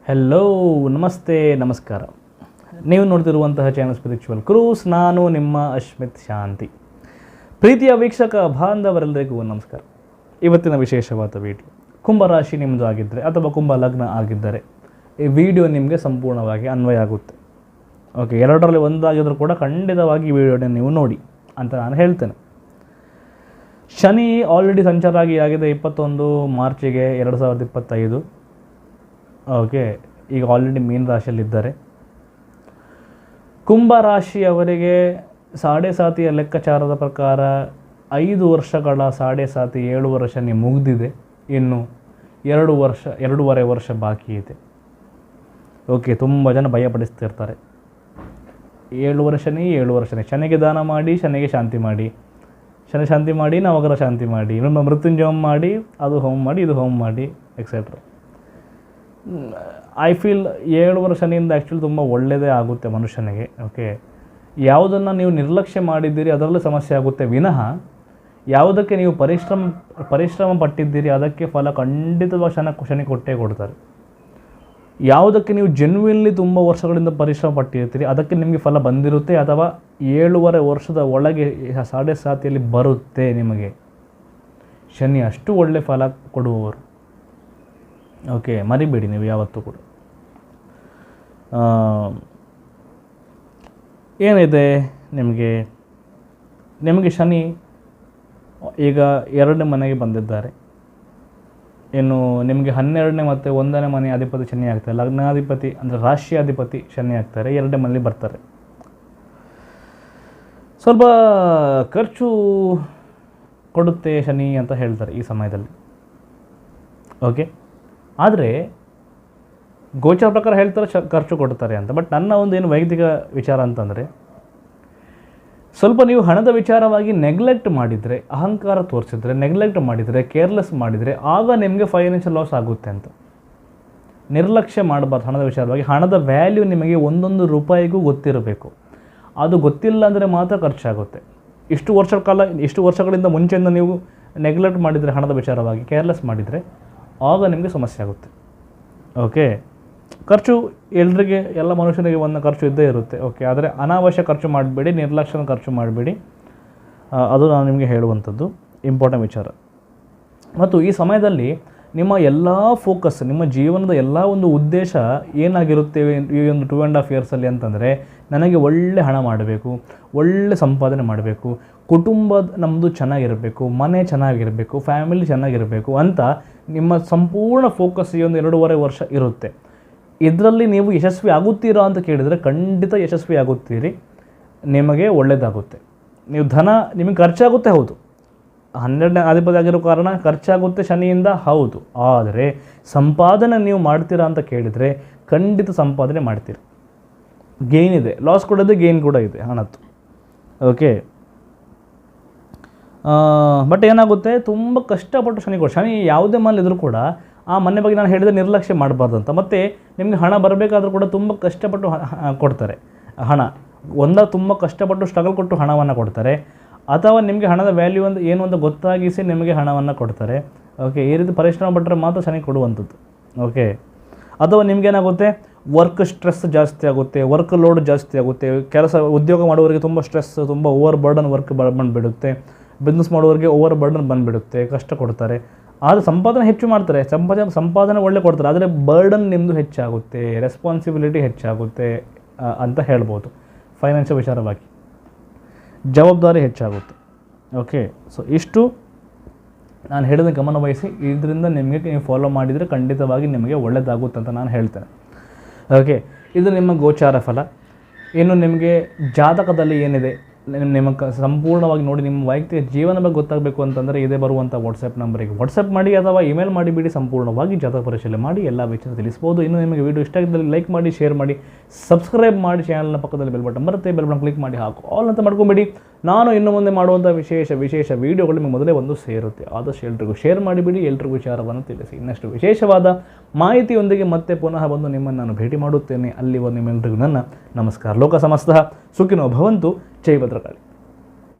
Hello ನಮಸ್ತೆ ನಮಸ್ಕಾರ. ನೀವು ನೋಡ್ತಿರುವಂತಹ ಚಾನಲ್ ಸ್ಪಿರಿಚುವಲ್ ಕ್ರೂಸ್. ನಾನು ನಿಮ್ಮ ಅಶ್ಮಿತ್ ಶಾಂತಿ. ಪ್ರೀತಿಯ ವೀಕ್ಷಕ ಬಾಂಧವರೆಲ್ಲರಿಗೂ ನಮಸ್ಕಾರ. ಇವತ್ತಿನ ವಿಶೇಷವಾದ ವಿಡಿಯೋ, ಕುಂಭರಾಶಿ ನಿಮ್ಮದು ಆಗಿದ್ದರೆ ಅಥವಾ ಕುಂಭ ಲಗ್ನ ಆಗಿದ್ದರೆ ಈ ವಿಡಿಯೋ ನಿಮಗೆ ಸಂಪೂರ್ಣವಾಗಿ ಅನ್ವಯ ಆಗುತ್ತೆ. ಓಕೆ, ಎರಡರಲ್ಲಿ ಒಂದಾಗಿದ್ರೂ ಕೂಡ ಖಂಡಿತವಾಗಿ ಈ ವಿಡಿಯೋನ ನೀವು ನೋಡಿ ಅಂತ ನಾನು ಹೇಳ್ತೇನೆ. ಶನಿ ಆಲ್ರೆಡಿ ಸಂಚಾರ ಆಗಿದೆ 21 ಮಾರ್ಚಿಗೆ 2025. ಓಕೆ, ಈಗ ಆಲ್ರೆಡಿ ಮೀನ ರಾಶಿಯಲ್ಲಿದ್ದಾರೆ. ಕುಂಭರಾಶಿಯವರಿಗೆ ಸಾಡೆಸಾತಿಯ ಲೆಕ್ಕಾಚಾರದ ಪ್ರಕಾರ 5 ವರ್ಷಗಳ ಸಾಡೆಸಾತಿ 7 ವರ್ಷ ಮುಗಿದಿದೆ. ಇನ್ನು 2.5 ವರ್ಷ ಬಾಕಿ ಇದೆ. ಓಕೆ, ತುಂಬ ಜನ ಭಯಪಡಿಸ್ತಿರ್ತಾರೆ. 7 ವರ್ಷನೇ ಶನಿಗೆ ದಾನ ಮಾಡಿ, ಶನಿಗೆ ಶಾಂತಿ ಮಾಡಿ, ಶನಿ ಶಾಂತಿ ಮಾಡಿ, ನವಗ್ರಹ ಶಾಂತಿ ಮಾಡಿ, ಇನ್ನೊಂದು ಮೃತ್ಯುಂಜಯ ಮಾಡಿ, ಅದು ಹೋಮ ಮಾಡಿ, ಇದು ಹೋಮ ಮಾಡಿ, ಎಕ್ಸೆಟ್ರಾ. ಐ ಫೀಲ್ 7 ವರ್ಷದಿಂದ ಆ್ಯಕ್ಚುಲಿ ತುಂಬ ಒಳ್ಳೆಯದೇ ಆಗುತ್ತೆ ಮನುಷ್ಯನಿಗೆ. ಓಕೆ, ಯಾವುದನ್ನು ನೀವು ನಿರ್ಲಕ್ಷ್ಯ ಮಾಡಿದ್ದೀರಿ ಅದರಲ್ಲೂ ಸಮಸ್ಯೆ ಆಗುತ್ತೆ ವಿನಃ ಯಾವುದಕ್ಕೆ ನೀವು ಪರಿಶ್ರಮ ಪಟ್ಟಿದ್ದೀರಿ ಅದಕ್ಕೆ ಫಲ ಖಂಡಿತವಾಗಿ ಶನಿ ಕೊಟ್ಟೇ ಕೊಡ್ತಾರೆ. ಯಾವುದಕ್ಕೆ ನೀವು ಜೆನ್ಯೂನ್ಲಿ ತುಂಬ ವರ್ಷಗಳಿಂದ ಪರಿಶ್ರಮ ಪಟ್ಟಿರ್ತೀರಿ ಅದಕ್ಕೆ ನಿಮಗೆ ಫಲ ಬಂದಿರುತ್ತೆ, ಅಥವಾ 7.5 ವರ್ಷದ ಒಳಗೆ ಸಾಡೆಸಾತಿಯಲ್ಲಿ ಬರುತ್ತೆ ನಿಮಗೆ. ಶನಿ ಅಷ್ಟು ಒಳ್ಳೆ ಫಲ ಕೊಡುವವರು. ಓಕೆ, ಮರಿಬೇಡಿ ನೀವು ಯಾವತ್ತೂ ಕೂಡ. ಏನಿದೆ ನಿಮಗೆ ಶನಿ ಈಗ 2ನೇ ಮನೆಗೆ ಬಂದಿದ್ದಾರೆ. ಇನ್ನು ನಿಮಗೆ 12ನೇ ಮತ್ತು 1ನೇ ಮನೆ ಅಧಿಪತಿ ಶನಿ ಆಗ್ತಾರೆ. ಲಗ್ನಾಧಿಪತಿ ಅಂದರೆ ರಾಶಿಯಾಧಿಪತಿ ಶನಿ ಆಗ್ತಾರೆ, 2ನೇ ಮನೆಯಲ್ಲಿ ಬರ್ತಾರೆ. ಸ್ವಲ್ಪ ಖರ್ಚು ಕೊಡುತ್ತೆ ಶನಿ ಅಂತ ಹೇಳ್ತಾರೆ ಈ ಸಮಯದಲ್ಲಿ. ಓಕೆ, ಆದರೆ ಗೋಚರ ಪ್ರಕಾರ ಹೇಳ್ತಾರೆ ಖರ್ಚು ಕೊಡ್ತಾರೆ ಅಂತ. ಬಟ್ ನನ್ನ ಒಂದು ಏನು ವೈಯಕ್ತಿಕ ವಿಚಾರ ಅಂತಂದರೆ, ಸ್ವಲ್ಪ ನೀವು ಹಣದ ವಿಚಾರವಾಗಿ ನೆಗ್ಲೆಕ್ಟ್ ಮಾಡಿದರೆ, ಅಹಂಕಾರ ತೋರಿಸಿದ್ರೆ, ನೆಗ್ಲೆಕ್ಟ್ ಮಾಡಿದರೆ, ಕೇರ್ಲೆಸ್ ಮಾಡಿದರೆ ಆಗ ನಿಮಗೆ ಫೈನಾನ್ಷಿಯಲ್ ಲಾಸ್ ಆಗುತ್ತೆ ಅಂತ. ನಿರ್ಲಕ್ಷ್ಯ ಮಾಡಬಾರ್ದು ಹಣದ ವಿಚಾರವಾಗಿ. ಹಣದ ವ್ಯಾಲ್ಯೂ ನಿಮಗೆ ಒಂದೊಂದು ರೂಪಾಯಿಗೂ ಗೊತ್ತಿರಬೇಕು. ಅದು ಗೊತ್ತಿಲ್ಲ ಅಂದರೆ ಮಾತ್ರ ಖರ್ಚಾಗುತ್ತೆ. ಇಷ್ಟು ವರ್ಷಗಳಿಂದ ಮುಂಚೆಯಿಂದ ನೀವು ನೆಗ್ಲೆಕ್ಟ್ ಮಾಡಿದರೆ, ಹಣದ ವಿಚಾರವಾಗಿ ಕೇರ್ಲೆಸ್ ಮಾಡಿದರೆ ಆಗ ನಿಮಗೆ ಸಮಸ್ಯೆ ಆಗುತ್ತೆ. ಓಕೆ, ಖರ್ಚು ಎಲ್ರಿಗೆ, ಎಲ್ಲ ಮನುಷ್ಯನಿಗೆ ಒಂದು ಖರ್ಚು ಇದ್ದೇ ಇರುತ್ತೆ. ಓಕೆ, ಆದರೆ ಅನಾವಶ್ಯಕ ಖರ್ಚು ಮಾಡಬೇಡಿ, ನಿರ್ಲಕ್ಷ್ಯ ಖರ್ಚು ಮಾಡಬೇಡಿ. ಅದು ನಾನು ನಿಮಗೆ ಹೇಳುವಂಥದ್ದು ಇಂಪಾರ್ಟೆಂಟ್ ವಿಚಾರ. ಮತ್ತು ಈ ಸಮಯದಲ್ಲಿ ನಿಮ್ಮ ಎಲ್ಲ ಫೋಕಸ್, ನಿಮ್ಮ ಜೀವನದ ಎಲ್ಲ ಒಂದು ಉದ್ದೇಶ ಏನಾಗಿರುತ್ತೆ ಈ ಒಂದು 2.5 ಇಯರ್ಸಲ್ಲಿ ಅಂತಂದರೆ, ನನಗೆ ಒಳ್ಳೆ ಹಣ ಮಾಡಬೇಕು, ಒಳ್ಳೆ ಸಂಪಾದನೆ ಮಾಡಬೇಕು, ಕುಟುಂಬ ನಮ್ಮದು ಚೆನ್ನಾಗಿರಬೇಕು, ಮನೆ ಚೆನ್ನಾಗಿರಬೇಕು, ಫ್ಯಾಮಿಲಿ ಚೆನ್ನಾಗಿರಬೇಕು ಅಂತ ನಿಮ್ಮ ಸಂಪೂರ್ಣ ಫೋಕಸ್ ಈ ಒಂದು 2.5 ವರ್ಷ ಇರುತ್ತೆ. ಇದರಲ್ಲಿ ನೀವು ಯಶಸ್ವಿ ಆಗುತ್ತೀರಾ ಅಂತ ಕೇಳಿದರೆ ಖಂಡಿತ ಯಶಸ್ವಿ ಆಗುತ್ತೀರಿ, ನಿಮಗೆ ಒಳ್ಳೆಯದಾಗುತ್ತೆ. ನೀವು ಧನ ನಿಮಗೆ ಖರ್ಚಾಗುತ್ತೆ, ಹೌದು. 12ನೇ ಅಧಿಪತಿ ಆಗಿರೋ ಕಾರಣ ಖರ್ಚಾಗುತ್ತೆ ಶನಿಯಿಂದ, ಹೌದು. ಆದರೆ ಸಂಪಾದನೆ ನೀವು ಮಾಡ್ತೀರಾ ಅಂತ ಕೇಳಿದರೆ ಖಂಡಿತ ಸಂಪಾದನೆ ಮಾಡ್ತೀರಿ. ಗೇನ್ ಇದೆ, ಲಾಸ್ ಕೂಡ ಇದೆ, ಗೇನ್ ಕೂಡ ಇದೆ ಹಣದ್ದು. ಓಕೆ, ಬಟ್ ಏನಾಗುತ್ತೆ, ತುಂಬ ಕಷ್ಟಪಟ್ಟು ಶನಿ ಯಾವುದೇ ಮನೇಲಿದ್ರೂ ಕೂಡ ಆ ಮನೆ ಬಗ್ಗೆ ನಾನು ಹೇಳಿದರೆ ನಿರ್ಲಕ್ಷ್ಯ ಮಾಡಬಾರ್ದು ಅಂತ. ಮತ್ತು ನಿಮಗೆ ಹಣ ಬರಬೇಕಾದ್ರೂ ಕೂಡ ತುಂಬ ಕಷ್ಟಪಟ್ಟು ಕೊಡ್ತಾರೆ ಹಣ. ತುಂಬ ಕಷ್ಟಪಟ್ಟು ಸ್ಟ್ರಗಲ್ ಕೊಟ್ಟು ಹಣವನ್ನು ಕೊಡ್ತಾರೆ, ಅಥವಾ ನಿಮಗೆ ಹಣದ ವ್ಯಾಲ್ಯೂ ಏನು ಅಂತ ಗೊತ್ತಾಗಿಸಿ ನಿಮಗೆ ಹಣವನ್ನು ಕೊಡ್ತಾರೆ. ಓಕೆ, ಈ ರೀತಿ ಪರಿಶ್ರಮ ಪಟ್ಟರೆ ಮಾತ್ರ ಶನಿ ಕೊಡುವಂಥದ್ದು. ಓಕೆ, ಅಥವಾ ನಿಮಗೇನಾಗುತ್ತೆ, ವರ್ಕ್ ಸ್ಟ್ರೆಸ್ ಜಾಸ್ತಿ ಆಗುತ್ತೆ, ವರ್ಕ್ ಲೋಡ್ ಜಾಸ್ತಿ ಆಗುತ್ತೆ. ಉದ್ಯೋಗ ಮಾಡುವವರಿಗೆ ತುಂಬ ಸ್ಟ್ರೆಸ್, ತುಂಬ ಓವರ್ ಬರ್ಡನ್ ವರ್ಕ್ ಬಂದುಬಿಡುತ್ತೆ. ಬಿಸ್ನೆಸ್ ಮಾಡುವವರಿಗೆ ಓವರ್ ಬರ್ಡನ್ ಬಂದುಬಿಡುತ್ತೆ, ಕಷ್ಟ ಕೊಡ್ತಾರೆ. ಆದರೆ ಸಂಪಾದನೆ ಹೆಚ್ಚು ಮಾಡ್ತಾರೆ, ಸಂಪಾದನೆ ಒಳ್ಳೆ ಕೊಡ್ತಾರೆ, ಆದರೆ ಬರ್ಡನ್ ನಿಮ್ಮದು ಹೆಚ್ಚಾಗುತ್ತೆ, ರೆಸ್ಪಾನ್ಸಿಬಿಲಿಟಿ ಹೆಚ್ಚಾಗುತ್ತೆ ಅಂತ ಹೇಳ್ಬೋದು. ಫೈನಾನ್ಷಿಯಲ್ ವಿಚಾರವಾಗಿ ಜವಾಬ್ದಾರಿ ಹೆಚ್ಚಾಗುತ್ತೆ. ಓಕೆ, ಸೊ ಇಷ್ಟು ನಾನು ಹೇಳಿದ ಗಮನ ವಹಿಸಿ, ಇದರಿಂದ ನಿಮಗೆ ನೀವು ಫಾಲೋ ಮಾಡಿದರೆ ಖಂಡಿತವಾಗಿ ನಿಮಗೆ ಒಳ್ಳೆಯದಾಗುತ್ತೆ ಅಂತ ನಾನು ಹೇಳ್ತೇನೆ. ಓಕೆ, ಇದು ನಿಮ್ಮ ಗೋಚಾರ ಫಲ. ಇನ್ನು ನಿಮಗೆ ಜಾತಕದಲ್ಲಿ ಏನಿದೆ ನಿಮಗೆ ಸಂಪೂರ್ಣವಾಗಿ ನೋಡಿ, ನಿಮ್ಮ ವೈಯಕ್ತಿಕ ಜೀವನ ಬಗ್ಗೆ ಗೊತ್ತಾಗಬೇಕು ಅಂತಂದರೆ ಇದೇ ಬರುವಂಥ ವಾಟ್ಸಪ್ ನಂಬರಿಗೆ ವಾಟ್ಸಪ್ ಮಾಡಿ ಅಥವಾ ಇಮೇಲ್ ಮಾಡಿಬಿಡಿ. ಸಂಪೂರ್ಣವಾಗಿ ಜಾತಕ ಪರಿಶೀಲನೆ ಮಾಡಿ ಎಲ್ಲ ವಿಚಾರ ತಿಳಿಸ್ಬೋದು. ಇನ್ನು ನಿಮಗೆ ವಿಡಿಯೋ ಇಷ್ಟ ಆಗಿದ್ದಲ್ಲಿ ಲೈಕ್ ಮಾಡಿ, ಶೇರ್ ಮಾಡಿ, ಸಬ್ಸ್ಕ್ರೈಬ್ ಮಾಡಿ. ಚಾನಲ್ನ ಪಕ್ಕದಲ್ಲಿ ಬೆಲ್ ಬಟನ್ ಬರುತ್ತೆ, ಬೆಲ್ ಬಟನ್ ಕ್ಲಿಕ್ ಮಾಡಿ ಹಾಕು ಆಲ್ ಅಂತ ಮಾಡ್ಕೊಂಬಿಡಿ. ನಾನು ಇನ್ನು ಮುಂದೆ ಮಾಡುವಂಥ ವಿಶೇಷ ವೀಡಿಯೋಗಳು ನಿಮಗೆ ಮೊದಲೇ ಒಂದು ಸೇರುತ್ತೆ. ಆದಷ್ಟು ಎಲ್ರಿಗೂ ಶೇರ್ ಮಾಡಿಬಿಡಿ, ಎಲ್ರಿಗೂ ವಿಚಾರವನ್ನು ತಿಳಿಸಿ. ಇನ್ನಷ್ಟು ವಿಶೇಷವಾದ ಮಾಹಿತಿಯೊಂದಿಗೆ ಮತ್ತೆ ಪುನಃ ಬಂದು ನಿಮ್ಮನ್ನು ನಾನು ಭೇಟಿ ಮಾಡುತ್ತೇನೆ. ಅಲ್ಲಿವರೆಗೂ ನಿಮ್ಮೆಲ್ಲರಿಗೂ ನನ್ನ ನಮಸ್ಕಾರ. ಲೋಕ ಸಮಸ್ತಃ ಸುಖಿನೋ ಭವಂತು. ಜೈ ಭದ್ರಕಾಳಿ.